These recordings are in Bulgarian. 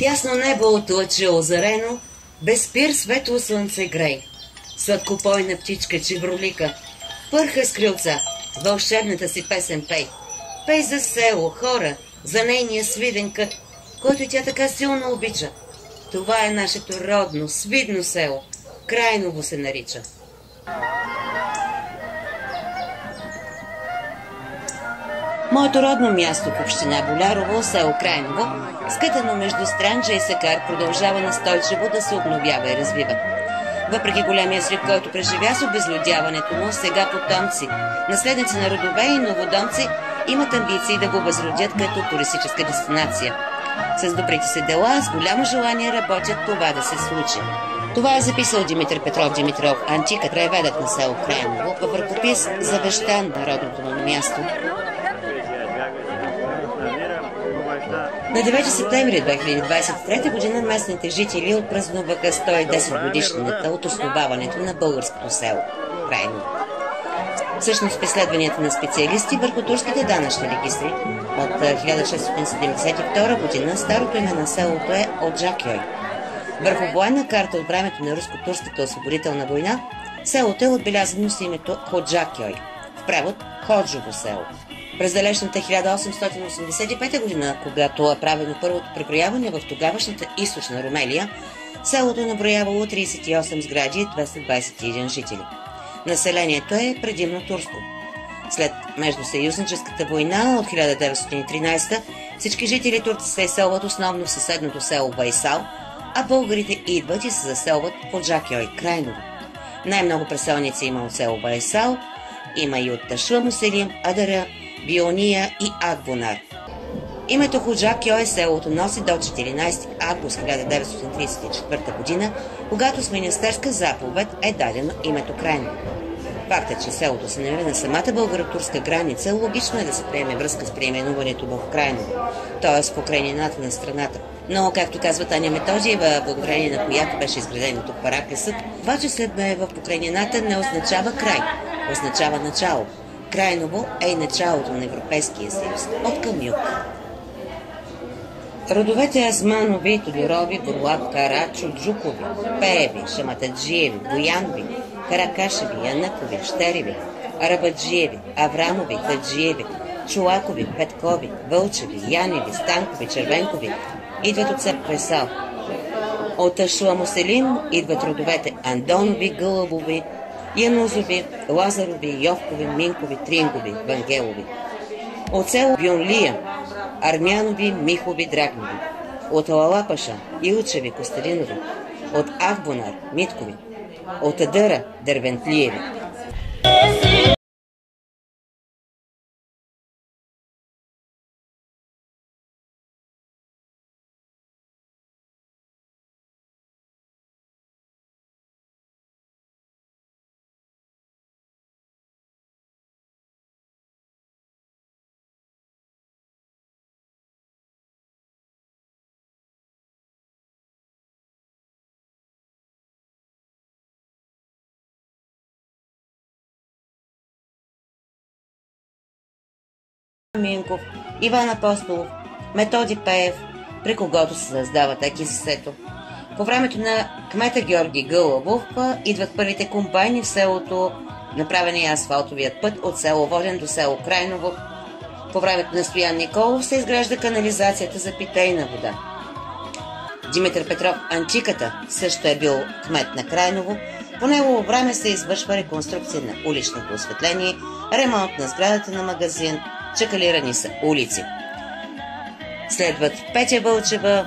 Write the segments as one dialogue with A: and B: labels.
A: В ясно небо отлъчи озарено, без спир светло слънце грей. Сладкопойна птичка чевролика, пърха с крилца, вълшебната си песен пей. Пей за село, хора, за нейния свиден кът, който тя така силно обича. Това е нашето родно, свидно село. Крайново се нарича. Моето родно място в община Болярово, село Крайново, скътано между Странджа и Сакар, продължава настойчиво да се обновява и развива. Въпреки големия срив, който преживя с обезлюдяването му, сега потомци, наследници на родове и новодомци имат амбиции да го възродят като туристическа дестинация. С добрите си дела, с голямо желание работят това да се случи. Това е записал Димитър Петров Димитров, Антика, краеведът на село Крайново, във ръкопис завещан на родното му място. На 9 септември 2023 година местните жители отпразнуваха 110 годишнината от основаването на българското село Крайново. Всъщност, в изследванията на специалисти върху турските данъчни регистри от 1672 година старото име на селото е Оджакьой. Върху военна карта от времето на руско-турската освободителна война селото е отбелязано с името Ходжакьой, в превод Ходжово село. През далечната 1885 година, когато е правено първото преброяване в тогавашната източна Румелия, селото наброявало 38 сгради и 221 жители. Населението е предимно турско. След Междусъюзническата война от 1913 всички жители турци се изселват основно в съседното село Байсал, а българите идват и се заселват в Оджакьой, Крайново. Най-много преселници има от село Байсал, има и от Ташуа Селим, Адара, Биония и Акбонар. Името Ходжакьой селото носи до 14 август 1934 година, когато с министерска заповед е дадено името Крайново. Фактът, че селото се намира на самата българо-турска граница, логично е да се приеме връзка с преименуването в Крайново, т.е. в покрайнината на страната. Но, както казва Таня Методиева, благодарение на която беше изграден тук параклисът, това, че след бе в покрайнината не означава край, означава начало. Крайново е и началото на Европейския съюз, от към юг. Родовете Азманови, Тодорови, Бурлак, Карачо, Джукови, Пееви, Шаматаджиеви, Боянови, Каракашеви, Янакови, Щереви, Арабаджиеви, Аврамови, Хаджиеви, Чулакови, Петкови, Вълчеви, Яневи, Станкови, Червенкови идват от село Кресал. От Ашуа Муселим идват родовете Андонови, Гълъбови, Янузови, Лазарови, Йовкови, Минкови, Трингови, Вангелови. От село Бюнлия Армянови, Михови, Драгнови. От Алалапаша Илчеви, Костадинови. От Ахбонар Миткови. От Адъра Дервентлиеви. Минков, Иван Апостолов, Методи Пеев, при когото се създава ЕКСС-то. По времето на кмета Георги Гълъбов идват първите комбайни в селото, направени асфалтовият път от село Воден до село Крайново. По времето на Стоян Николов се изгражда канализацията за питейна вода. Димитър Петров Антиката също е бил кмет на Крайново. По негово време се извършва реконструкция на уличното осветление, ремонт на сградата на магазин, чакалирани са улици. Следват Петя Вълчева,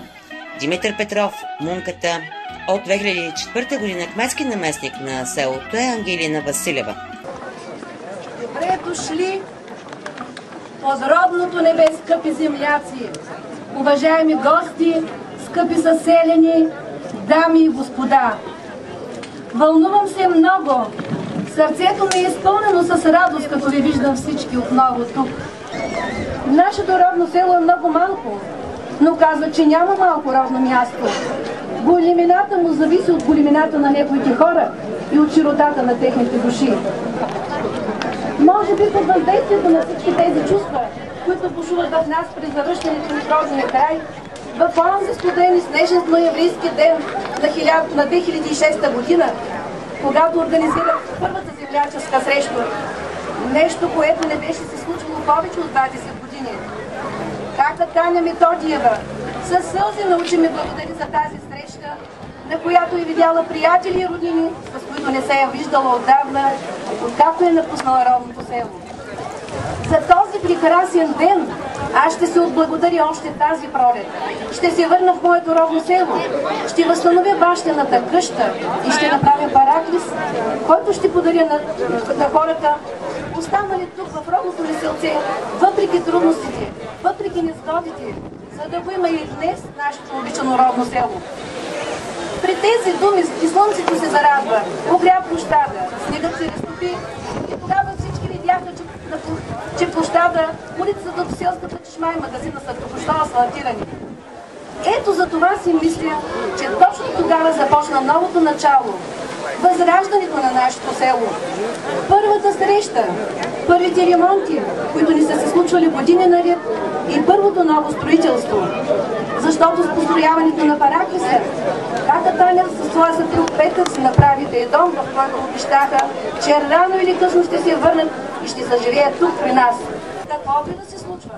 A: Димитър Петров, Мунката. От 2004 година кметски наместник на селото е Ангелина Василева.
B: Добре дошли под родното небе, скъпи земляци, уважаеми гости, скъпи съселени, дами и господа. Вълнувам се много. Сърцето ми е изпълнено с радост, като ви виждам всички отново тук. Нашето родно село е много малко, но казва, че няма малко родно място. Големината му зависи от големината на неговите хора и от широтата на техните души. Може би под въздействието на всички тези чувства, които бушуват в нас при завръщането в родния край, В онзи студен и снежен ноемврийски ден на 2006 година, когато организирах първата земляческа среща, нещо, което не беше се случвало повече от 20 години. Както Таня Методиева със сълзи научи ми благодари за тази среща, на която е видяла приятели и роднини, с които не се е виждала отдавна, откакто е напуснала родното село. За този прекрасен ден аз ще се отблагодаря още тази пролет. Ще се върна в моето родно село, ще възстановя бащината къща и ще направя параклис, който ще подаря на хората, останали тук в родното ли селце, въпреки трудностите, въпреки незгодите, за да го има и днес нашето обичано родно село. При тези думи и слънцето се зарадва, огря площада, снегът се разтопи и тогава всички видяха, че площада, улицата до селската чешма и магазина са току-що асфалтирани. Ето за това си мисля, че точно тогава започна новото начало, възраждането на нашето село. Първата среща, първите ремонти, които ни са се случвали години наред, и първото ново строителство. Защото с построяването на параклиса, както Таня със своя съпруг Петър си направите и дом, в който обещаха, че рано или късно ще се върнат и ще заживеят тук при нас. Какво би да се случва?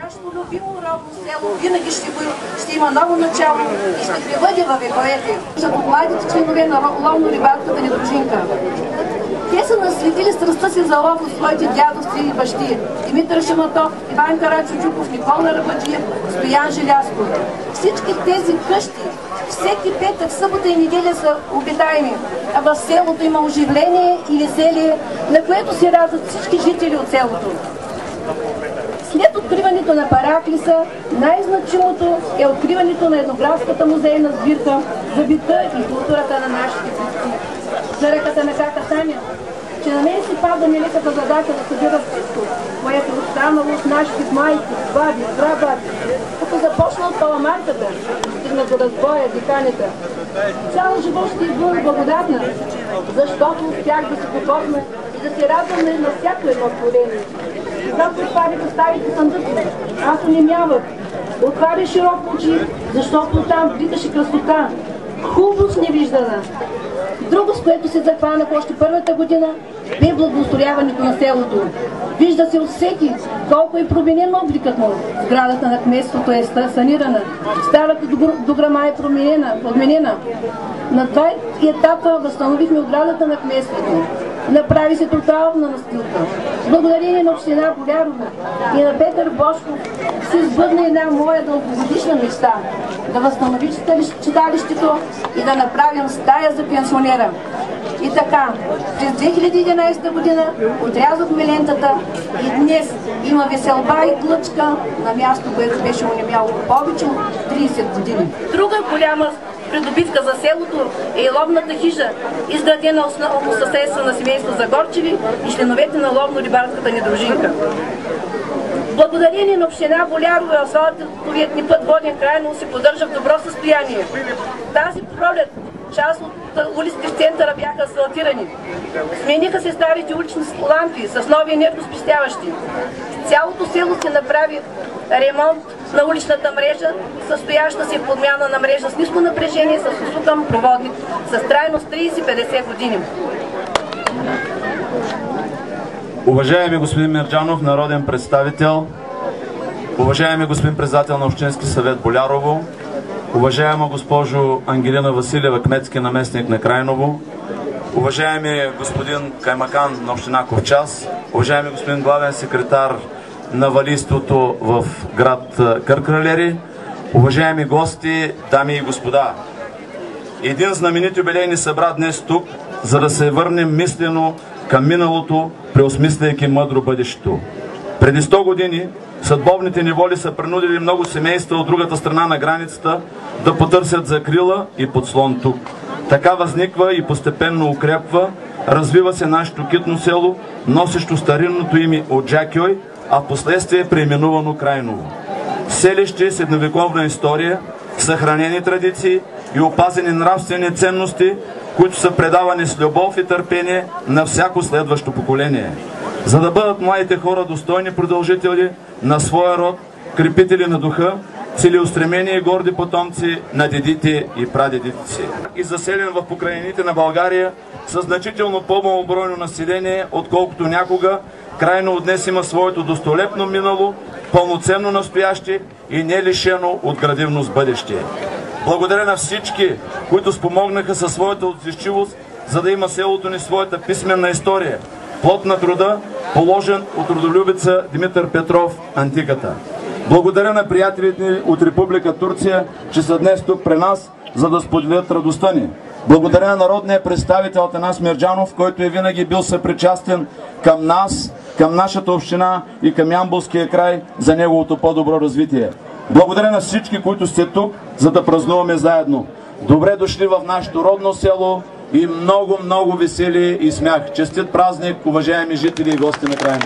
B: Нашето любимо родно село винаги ще има ново начало и ще пребъде във вековете. За младите членове на ловно-рибарската ни дружинка. Те са наследили страстта си за лов от своите дядовци и бащи. Димитър Шаматов, Иван Карачучуков, Никола Рабаджиев, Стоян Желязков. Всички тези къщи, всеки петък, събота и неделя са обитаеми, а в селото има оживление и веселие, на което се радват всички жители от селото. След откриването на параклиса, най-значимото е откриването на етнографската музейна сбирка за бита и културата на нашите предци. За ръката на кака Таня, че на мен си пада неликата задача да събира всичко, което е останало от нашите майки, баби, прабаби, като започна от паламарката, стигна до разбоя, диканята. Цял живот ще бъда благодатна, защото успях да се покорна и да се радваме на всяко едно творение. Когато отваряха старите съндъци, аз онемявах. Отваря широко очи, защото там вдигаше красота, хубост невиждана. Друго, с което се захванах още първата година, бе благоустрояването на селото. Вижда се от всеки колко е променен обликът му. Сградата на кметството е санирана, старата дограма е подменена. На два етапа възстановихме оградата на кметството. Направи се тотална настилка. Благодарение на община Болярово и на Петър Бошков се сбъдна една моя дългогодишна мечта да възстанови читалището и да направим стая за пенсионера. И така, през 2011 година отрязохме лентата и днес има веселба и глъчка на място, което беше онемяло повече от 30 години. Друга голяма придобивка за селото е ловната хижа, изградена основно съседство на семейство Загорчеви и членовете на ловно-рибарската ни дружинка. Благодарение на община Болярово асфалтовият ни път воден Крайново се поддържа в добро състояние. Тази пролет част от улиците в центъра бяха асфалтирани. Смениха се старите улични лампи с нови енергоспестяващи. Цялото село се направи ремонт на уличната мрежа, състояща се подмяна на мрежа с ниско напрежение с усукан проводник с трайност 30-50 години.
C: Уважаеми господин Мерджанов, народен представител, уважаеми господин председател на Общински съвет Болярово, уважаема госпожо Ангелина Василева, кметски наместник на Крайново, уважаеми господин Каймакан на община Ковчас, уважаеми господин главен секретар на валийството в град Къркралери, уважаеми гости, дами и господа. Един знаменит юбилей ни събра днес тук, за да се върнем мислено към миналото, преосмисляйки мъдро бъдещето. Преди 100 години съдбовните неволи са принудили много семейства от другата страна на границата да потърсят закрила и подслон тук. Така възниква и постепенно укрепва, развива се нашето китно село, носещо старинното име Оджакьой, а последствие преименувано Крайново. Селище с едновековна история, съхранени традиции и опазени нравствени ценности, които са предавани с любов и търпение на всяко следващо поколение. За да бъдат младите хора достойни продължители на своя род, крепители на духа, целеустремени и горди потомци на дедите и прадедите си. И заселен в покрайнините на България със значително по-малобройно население, отколкото някога, крайно от днес има своето достолепно минало, пълноценно настояще и не лишено от градивност бъдеще. Благодаря на всички, които спомогнаха със своята отзивчивост, за да има селото ни своята писменна история, плод на труда, положен от родолюбеца Димитър Петров Антиката. Благодаря на приятелите ни от Република Турция, че са днес тук при нас, за да споделят радостта ни. Благодаря на народния представител Атанас Мерджанов, който е винаги бил съпричастен към нас, към нашата община и към Ямболския край за неговото по-добро развитие. Благодаря на всички, които сте тук, за да празнуваме заедно. Добре дошли в нашето родно село и много, много весели и смях. Честит празник, уважаеми жители и гости на края.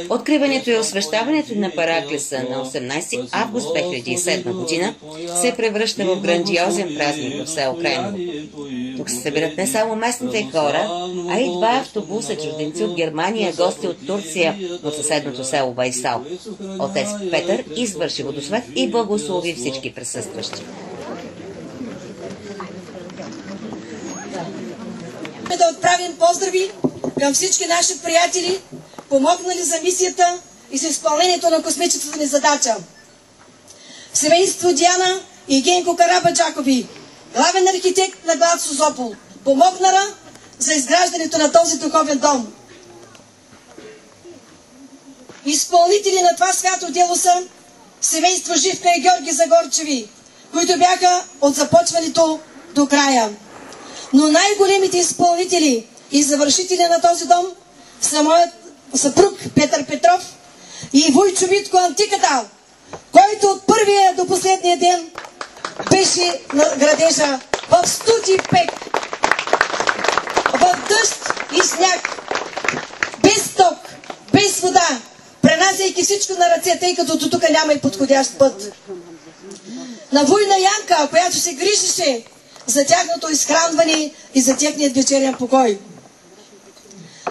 A: Откриването и освещаването на Параклиса на 18 август 2007 година се превръща в грандиозен празник в село Крайново. Тук се събират не само местните хора, а и два автобуса чужденци от Германия, гости от Турция, от съседното село Байсал. Отец Петър извърши водосвет и благослови всички присъстващи.
D: Да отправим поздрави към всички наши приятели, помогнали за мисията и за изпълнението на космическата ни задача. Семейство Диана и Генко Карабаджакови, главен архитект на град Созопол, помогнала за изграждането на този духовен дом. Изпълнители на това свято дело са семейство Живка и Георги Загорчеви, които бяха от започването до края. Но най-големите изпълнители и завършители на този дом са моят съпруг Петър Петров и Войчо Витко Антиката, който от първия до последния ден беше на градежа в студ и пек, в дъжд и сняг, без ток, без вода, пренасяйки всичко на ръце, тъй като до тук няма и подходящ път. На Война Янка, която се грижеше за тяхното изхранване и за техният вечерен покой.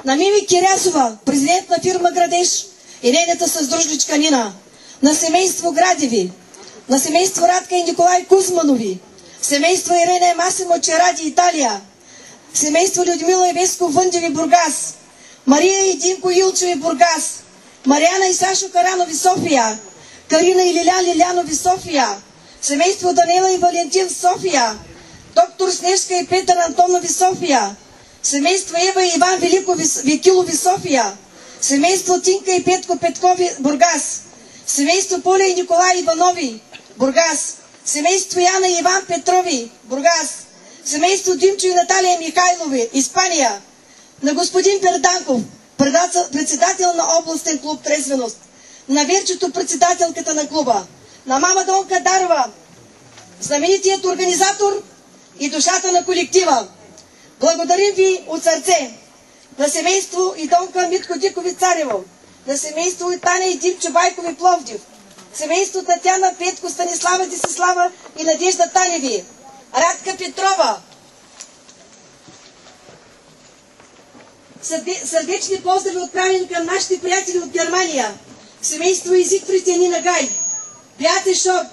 D: На Мими Кирязова, президент на фирма Градеж и нейната съдружничка Нина. На семейство Градеви, на семейство Радка и Николай Кузманови, семейство Ирена Масимо Черади, Италия, семейство Людмила и Веско Въндеви, Бургас, Мария и Динко Илчеви, Бургас, Мариана и Сашо Каранови, София, Карина и Лилян Лилянови, София, семейство Данела и Валентин, София, доктор Снежка и Петър Антонови, София, семейство Ева и Иван Викилови, София, семейство Тинка и Петко Петкови, Бургас, семейство Поля и Николай Иванови, Бургас, семейство Яна и Иван Петрови, Бургас, семейство Димчо и Наталия Михайлови, Испания, на господин Перданков, председател на областен клуб Трезвеност, на Верчето, председателката на клуба, на мама Донка Дарова, знаменитият организатор и душата на колектива. Благодарим ви от сърце. На семейство Идонка Митко Дикови Царево, на семейство Таня и Димчо Байкови Пловдив, семейство Татяна Петко Станислава Десислава и Надежда Таневи, Радка Петрова. Сърдечни поздрави отправени към нашите приятели от Германия, семейство Изиктрите Нина Гай, Беате Шок,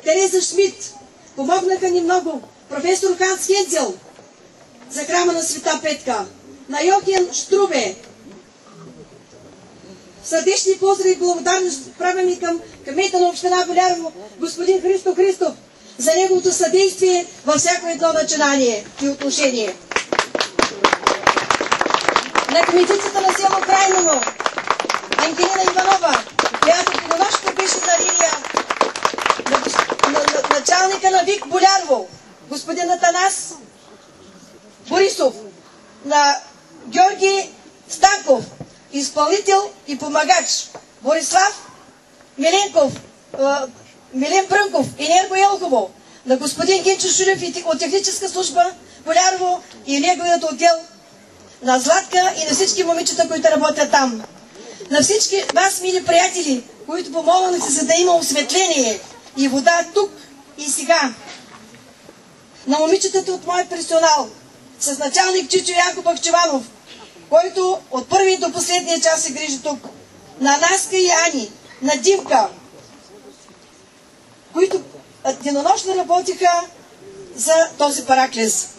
D: Тереза Шмидт, помогнаха ни много, професор Ханс Хензел за храма на Света Петка, на Йохен Штрубе. Сърдечни поздрави и благодарност правим към кмета на община Болярово, господин Христо Христов, за неговото съдействие във всяко едно начинание и отношение. На кметицата на село Крайново, Ангелина Иванова, която денонощно беше на линия, на началника на ВИК Болярово, господин Атанас Борисов, на Георги Станков, изпълнител и помагач, Борислав Миленков, Милен Брънков, Енерго Елхово, на господин Генчо Шулев от техническа служба Болярово и неговият отдел, на Златка и на всички момичета, които работят там. На всички вас, мили приятели, които помогнахте, за да има осветление и вода тук и сега. На момичетата от мой персонал, с началник Чичо Янко Бахчеванов, който от първи до последния час се грижи тук. На Наска и Ани, на Димка, които денонощно работиха за този параклис.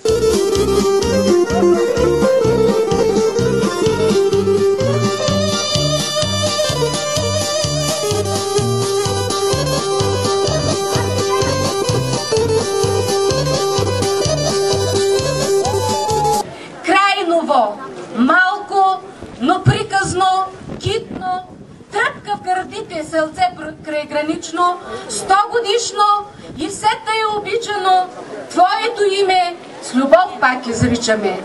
B: Крайново, малко, но приказно, китно, тръпка в гърдите, селце крайгранично, 100 годишно и все тъй обичано, Твоето име с любов пак изричаме.